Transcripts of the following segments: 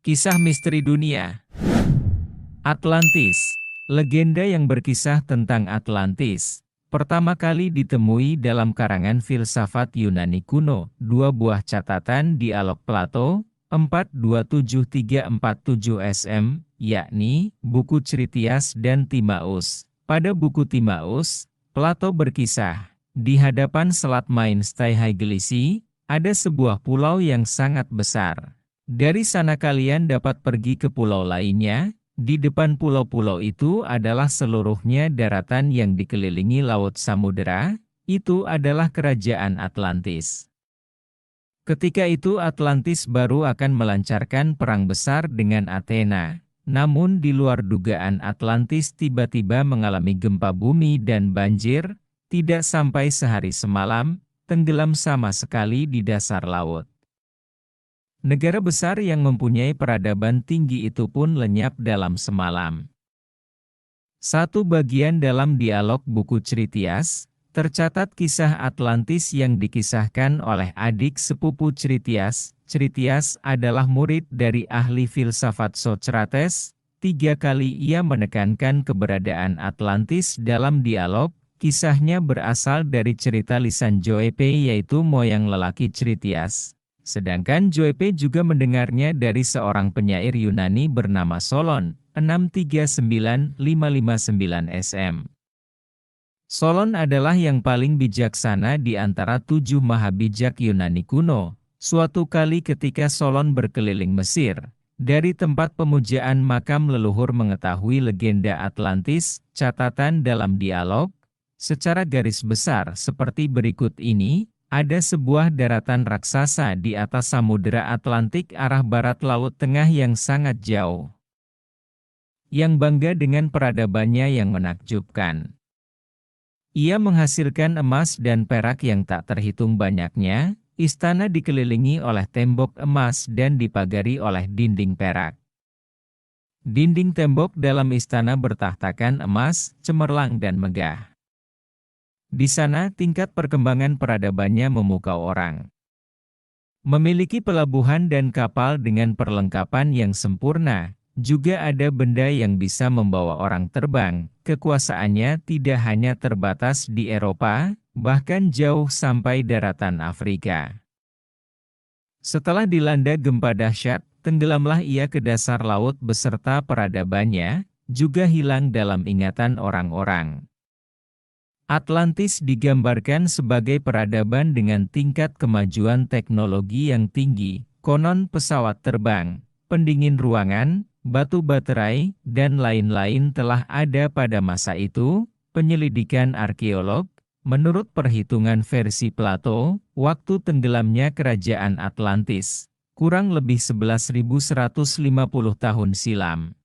Kisah Misteri Dunia. Atlantis. Legenda yang berkisah tentang Atlantis pertama kali ditemui dalam karangan filsafat Yunani kuno. Dua buah catatan dialog Plato, 427347 SM, yakni buku Critias dan Timaeus. Pada buku Timaeus, Plato berkisah, di hadapan Selat Mainstai Haigelisi, ada sebuah pulau yang sangat besar. Dari sana kalian dapat pergi ke pulau lainnya. Di depan pulau-pulau itu adalah seluruhnya daratan yang dikelilingi laut samudera. Itu adalah kerajaan Atlantis. Ketika itu Atlantis baru akan melancarkan perang besar dengan Athena. Namun di luar dugaan Atlantis tiba-tiba mengalami gempa bumi dan banjir. Tidak sampai sehari semalam, tenggelam sama sekali di dasar laut. Negara besar yang mempunyai peradaban tinggi itu pun lenyap dalam semalam. Satu bagian dalam dialog buku Critias, tercatat kisah Atlantis yang dikisahkan oleh adik sepupu Critias. Critias adalah murid dari ahli filsafat Socrates. 3 kali ia menekankan keberadaan Atlantis dalam dialog. Kisahnya berasal dari cerita lisan Joepe, yaitu moyang lelaki Critias. Sedangkan Joepe juga mendengarnya dari seorang penyair Yunani bernama Solon, 639559 SM. Solon adalah yang paling bijaksana di antara 7 mahabijak Yunani kuno. Suatu kali ketika Solon berkeliling Mesir, dari tempat pemujaan makam leluhur mengetahui legenda Atlantis, catatan dalam dialog, secara garis besar seperti berikut ini. Ada sebuah daratan raksasa di atas Samudera Atlantik arah barat Laut Tengah yang sangat jauh. Yang bangga dengan peradabannya yang menakjubkan. Ia menghasilkan emas dan perak yang tak terhitung banyaknya. Istana dikelilingi oleh tembok emas dan dipagari oleh dinding perak. Dinding tembok dalam istana bertahtakan emas, cemerlang dan megah. Di sana tingkat perkembangan peradabannya memukau orang. Memiliki pelabuhan dan kapal dengan perlengkapan yang sempurna, juga ada benda yang bisa membawa orang terbang. Kekuasaannya tidak hanya terbatas di Eropa, bahkan jauh sampai daratan Afrika. Setelah dilanda gempa dahsyat, tenggelamlah ia ke dasar laut beserta peradabannya, juga hilang dalam ingatan orang-orang. Atlantis digambarkan sebagai peradaban dengan tingkat kemajuan teknologi yang tinggi, konon pesawat terbang, pendingin ruangan, batu baterai, dan lain-lain telah ada pada masa itu. Penyelidikan arkeolog, menurut perhitungan versi Plato, waktu tenggelamnya kerajaan Atlantis, kurang lebih 11.150 tahun silam.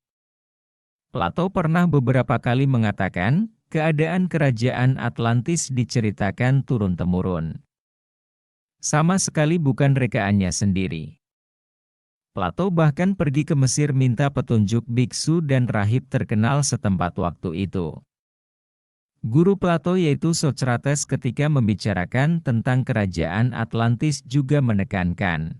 Plato pernah beberapa kali mengatakan, keadaan kerajaan Atlantis diceritakan turun-temurun. Sama sekali bukan rekaannya sendiri. Plato bahkan pergi ke Mesir minta petunjuk biksu dan rahib terkenal setempat waktu itu. Guru Plato yaitu Socrates ketika membicarakan tentang kerajaan Atlantis juga menekankan.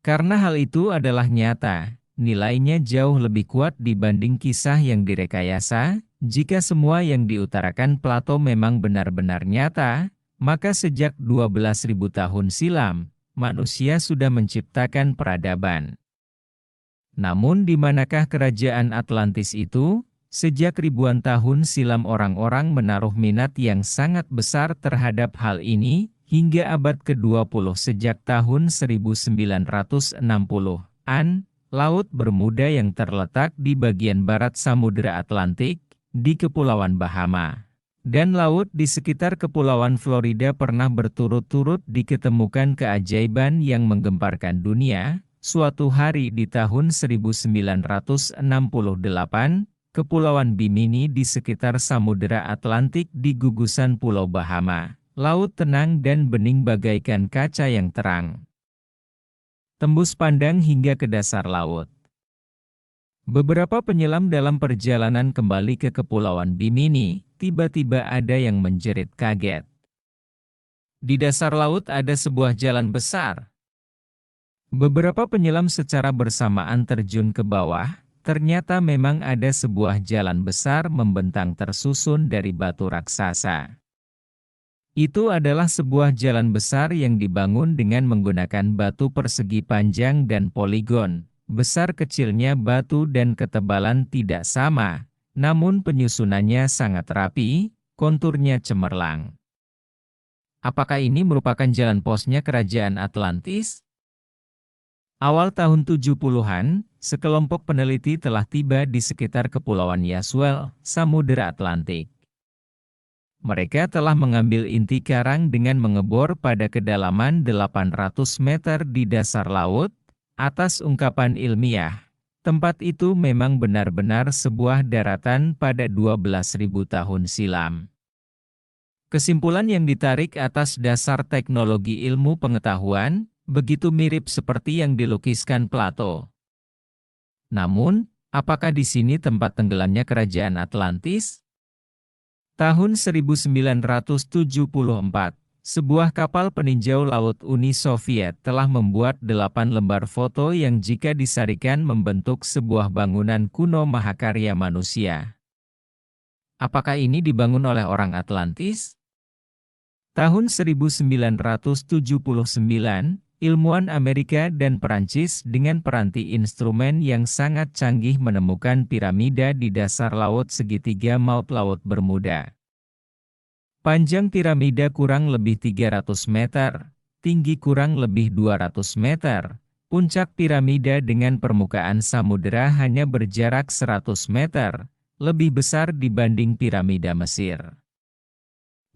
Karena hal itu adalah nyata, nilainya jauh lebih kuat dibanding kisah yang direkayasa. Jika semua yang diutarakan Plato memang benar-benar nyata, maka sejak 12.000 tahun silam, manusia sudah menciptakan peradaban. Namun di manakah kerajaan Atlantis itu? Sejak ribuan tahun silam orang-orang menaruh minat yang sangat besar terhadap hal ini, hingga abad ke-20 sejak tahun 1960-an, Laut Bermuda yang terletak di bagian barat Samudera Atlantik, di Kepulauan Bahama, dan laut di sekitar Kepulauan Florida pernah berturut-turut diketemukan keajaiban yang menggemparkan dunia. Suatu hari di tahun 1968, Kepulauan Bimini di sekitar Samudera Atlantik di gugusan Pulau Bahama, laut tenang dan bening bagaikan kaca yang terang. Tembus pandang hingga ke dasar laut. Beberapa penyelam dalam perjalanan kembali ke Kepulauan Bimini, tiba-tiba ada yang menjerit kaget. Di dasar laut ada sebuah jalan besar. Beberapa penyelam secara bersamaan terjun ke bawah. Ternyata memang ada sebuah jalan besar membentang tersusun dari batu raksasa. Itu adalah sebuah jalan besar yang dibangun dengan menggunakan batu persegi panjang dan poligon. Besar kecilnya batu dan ketebalan tidak sama, namun penyusunannya sangat rapi, konturnya cemerlang. Apakah ini merupakan jalan posnya kerajaan Atlantis? Awal tahun 70-an, sekelompok peneliti telah tiba di sekitar Kepulauan Yaswell, Samudera Atlantik. Mereka telah mengambil inti karang dengan mengebor pada kedalaman 800 meter di dasar laut. Atas ungkapan ilmiah, tempat itu memang benar-benar sebuah daratan pada 12.000 tahun silam. Kesimpulan yang ditarik atas dasar teknologi ilmu pengetahuan, begitu mirip seperti yang dilukiskan Plato. Namun, apakah di sini tempat tenggelamnya kerajaan Atlantis? Tahun 1974, sebuah kapal peninjau laut Uni Soviet telah membuat 8 lembar foto yang jika disarikan membentuk sebuah bangunan kuno mahakarya manusia. Apakah ini dibangun oleh orang Atlantis? Tahun 1979, ilmuwan Amerika dan Perancis dengan peranti instrumen yang sangat canggih menemukan piramida di dasar laut segitiga Maut Laut Bermuda. Panjang piramida kurang lebih 300 meter, tinggi kurang lebih 200 meter. Puncak piramida dengan permukaan samudera hanya berjarak 100 meter, lebih besar dibanding piramida Mesir.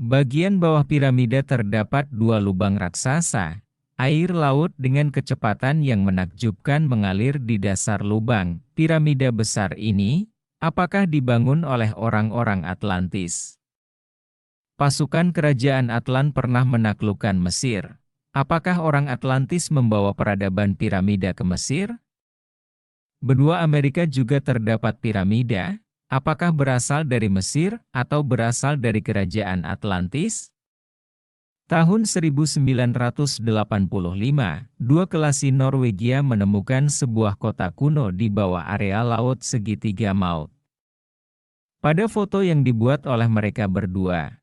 Bagian bawah piramida terdapat 2 lubang raksasa. Air laut dengan kecepatan yang menakjubkan mengalir di dasar lubang. Piramida besar ini, apakah dibangun oleh orang-orang Atlantis? Pasukan kerajaan Atlant pernah menaklukkan Mesir. Apakah orang Atlantis membawa peradaban piramida ke Mesir? Benua Amerika juga terdapat piramida. Apakah berasal dari Mesir atau berasal dari kerajaan Atlantis? Tahun 1985, 2 kelasi Norwegia menemukan sebuah kota kuno di bawah area laut segitiga Maut. Pada foto yang dibuat oleh mereka berdua,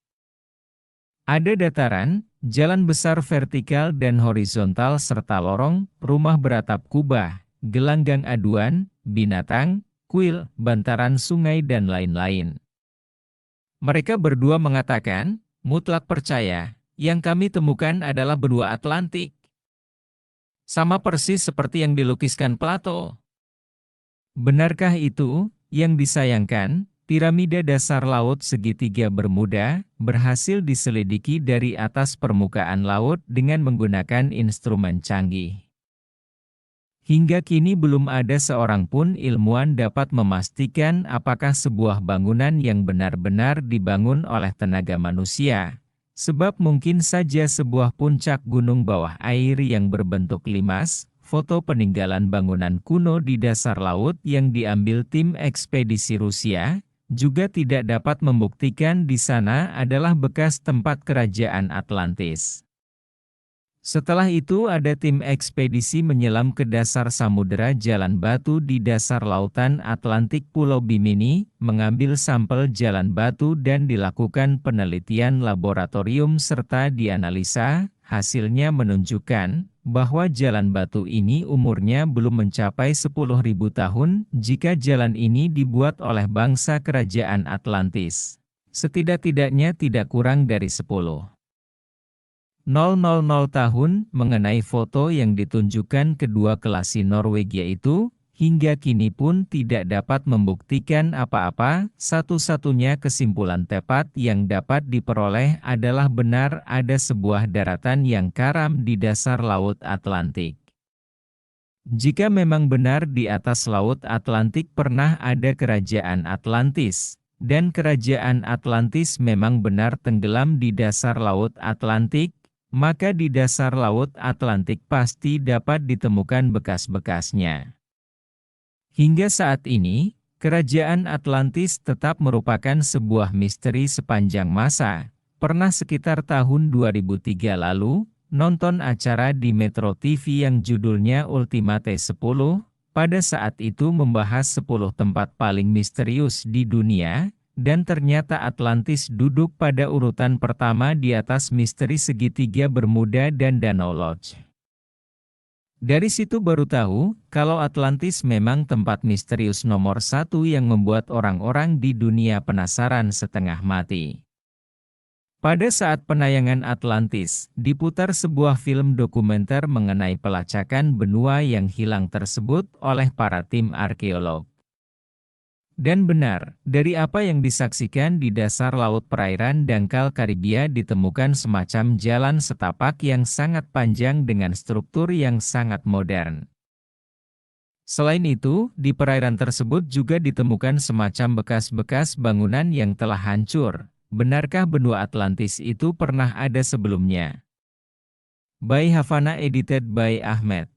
ada dataran, jalan besar vertikal dan horizontal serta lorong, rumah beratap kubah, gelanggang aduan, binatang, kuil, bantaran sungai dan lain-lain. Mereka berdua mengatakan, mutlak percaya, yang kami temukan adalah benua Atlantik. Sama persis seperti yang dilukiskan Plato. Benarkah itu? Yang disayangkan, piramida dasar laut segitiga Bermuda berhasil diselidiki dari atas permukaan laut dengan menggunakan instrumen canggih. Hingga kini belum ada seorang pun ilmuwan dapat memastikan apakah sebuah bangunan yang benar-benar dibangun oleh tenaga manusia. Sebab mungkin saja sebuah puncak gunung bawah air yang berbentuk limas, foto peninggalan bangunan kuno di dasar laut yang diambil tim ekspedisi Rusia, juga tidak dapat membuktikan di sana adalah bekas tempat kerajaan Atlantis. Setelah itu ada tim ekspedisi menyelam ke dasar samudera jalan batu di dasar lautan Atlantik Pulau Bimini, mengambil sampel jalan batu dan dilakukan penelitian laboratorium serta dianalisa. Hasilnya menunjukkan bahwa jalan batu ini umurnya belum mencapai 10.000 tahun jika jalan ini dibuat oleh bangsa kerajaan Atlantis. Setidak-tidaknya tidak kurang dari 10.000 tahun. Mengenai foto yang ditunjukkan kedua kelasi Norwegia itu, hingga kini pun tidak dapat membuktikan apa-apa. Satu-satunya kesimpulan tepat yang dapat diperoleh adalah benar ada sebuah daratan yang karam di dasar Laut Atlantik. Jika memang benar di atas Laut Atlantik pernah ada kerajaan Atlantis, dan kerajaan Atlantis memang benar tenggelam di dasar Laut Atlantik, maka di dasar Laut Atlantik pasti dapat ditemukan bekas-bekasnya. Hingga saat ini, kerajaan Atlantis tetap merupakan sebuah misteri sepanjang masa. Pernah sekitar tahun 2003 lalu, nonton acara di Metro TV yang judulnya Ultimate 10, pada saat itu membahas 10 tempat paling misterius di dunia, dan ternyata Atlantis duduk pada urutan pertama di atas misteri segitiga Bermuda dan Danau Lodge. Dari situ baru tahu, kalau Atlantis memang tempat misterius nomor 1 yang membuat orang-orang di dunia penasaran setengah mati. Pada saat penayangan Atlantis, diputar sebuah film dokumenter mengenai pelacakan benua yang hilang tersebut oleh para tim arkeolog. Dan benar, dari apa yang disaksikan di dasar laut perairan dangkal Karibia ditemukan semacam jalan setapak yang sangat panjang dengan struktur yang sangat modern. Selain itu, di perairan tersebut juga ditemukan semacam bekas-bekas bangunan yang telah hancur. Benarkah benua Atlantis itu pernah ada sebelumnya? By Havana, edited by Ahmed.